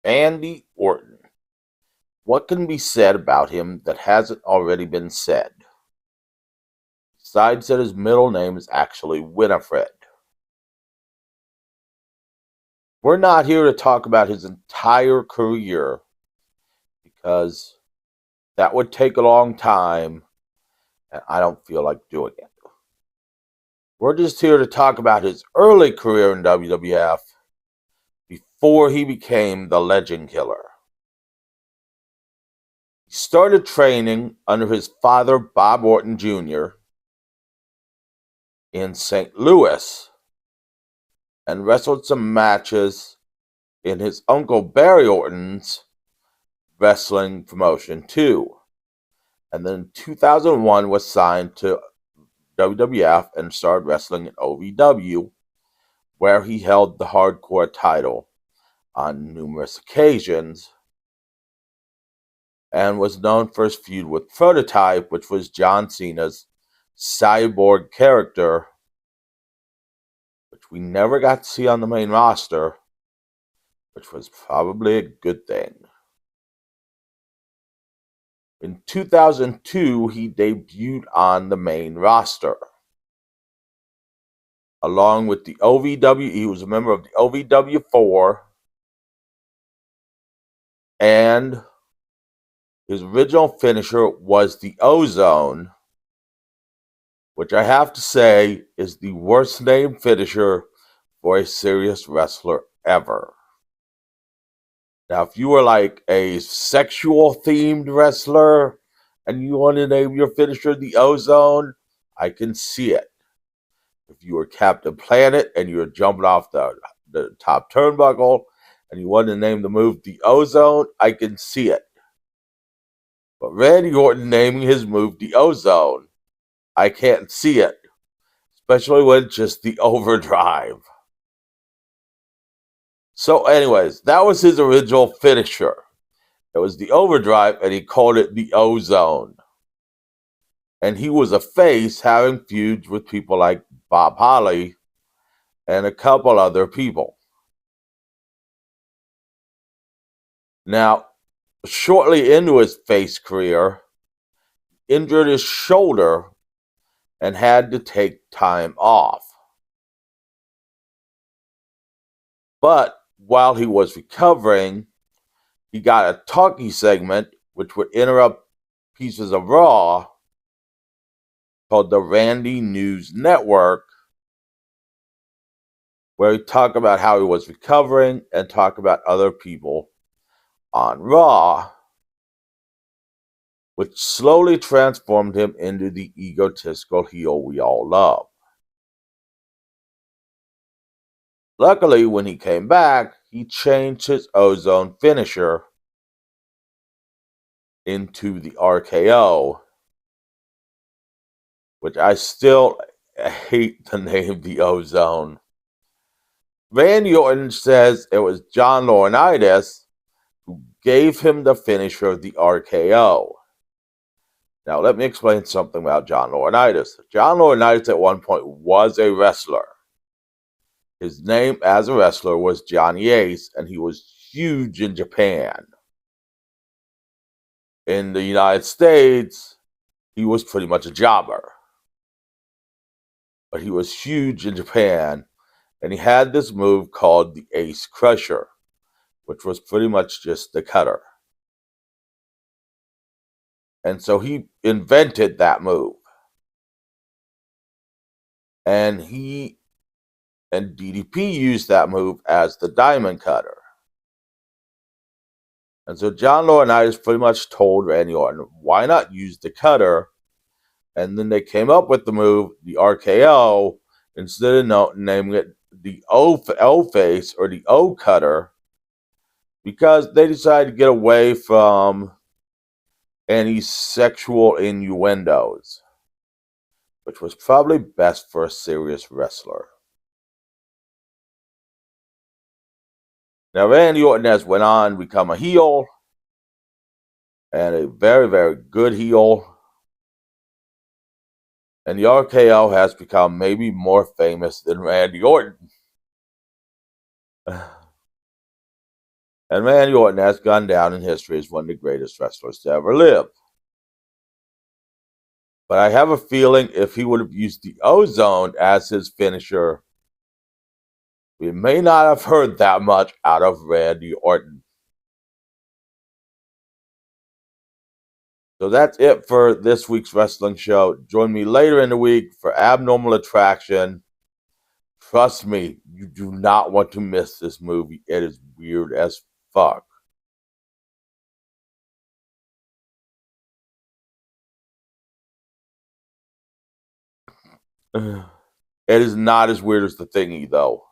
Randy Orton. What can be said about him that hasn't already been said? Besides that his middle name is actually Winifred. We're not here to talk about his entire career because that would take a long time and I don't feel like doing it. We're just here to talk about his early career in WWF before he became the Legend Killer. He started training under his father, Bob Orton Jr., in St. Louis and wrestled some matches in his uncle Barry Orton's wrestling promotion too. And then in 2001 was signed to WWF and started wrestling in OVW, where he held the hardcore title on numerous occasions and was known for his feud with Prototype, which was John Cena's cyborg character, which we never got to see on the main roster, which was probably a good thing. In 2002, he debuted on the main roster. Along with the OVW, he was a member of the OVW4, and his original finisher was the Ozone, which I have to say is the worst named finisher for a serious wrestler ever. Now, if you were like a sexual themed wrestler and you want to name your finisher the Ozone, I can see it. If you were Captain Planet and you were jumping off the top turnbuckle and you wanted to name the move the Ozone, I can see it. But Randy Orton naming his move the Ozone, I can't see it. Especially when it's just the overdrive. So anyways, that was his original finisher. It was the overdrive and he called it the Ozone. And he was a face having feuds with people like Bob Holly and a couple other people. Now, shortly into his face career, injured his shoulder and had to take time off. But while he was recovering, he got a talkie segment which would interrupt pieces of Raw called the Randy News Network, where he talked about how he was recovering and talk about other people on Raw, which slowly transformed him into the egotistical heel we all love. Luckily, when he came back, he changed his Ozone finisher into the RKO, which I still hate the name the Ozone. Randy Orton says it was John Laurinaitis who gave him the finisher of the RKO. Now, let me explain something about John Laurinaitis. John Laurinaitis at one point was a wrestler. His name as a wrestler was Johnny Ace, and he was huge in Japan. In the United States, he was pretty much a jobber. But he was huge in Japan, and he had this move called the Ace Crusher, which was pretty much just the cutter. And so he invented that move. And he and DDP used that move as the diamond cutter. And so John Laurinaitis pretty much told Randy Orton, why not use the cutter? And then they came up with the move, the RKO, instead of naming it the O face or the O cutter, because they decided to get away from any sexual innuendos, which was probably best for a serious wrestler. Now, Randy Orton has went on to become a heel, and a very, very good heel. And the RKO has become maybe more famous than Randy Orton. And Randy Orton has gone down in history as one of the greatest wrestlers to ever live. But I have a feeling if he would have used the Ozone as his finisher, we may not have heard that much out of Randy Orton. So that's it for this week's wrestling show. Join me later in the week for Abnormal Attraction. Trust me, you do not want to miss this movie. It is weird as fuck. It is not as weird as The Thingy, though.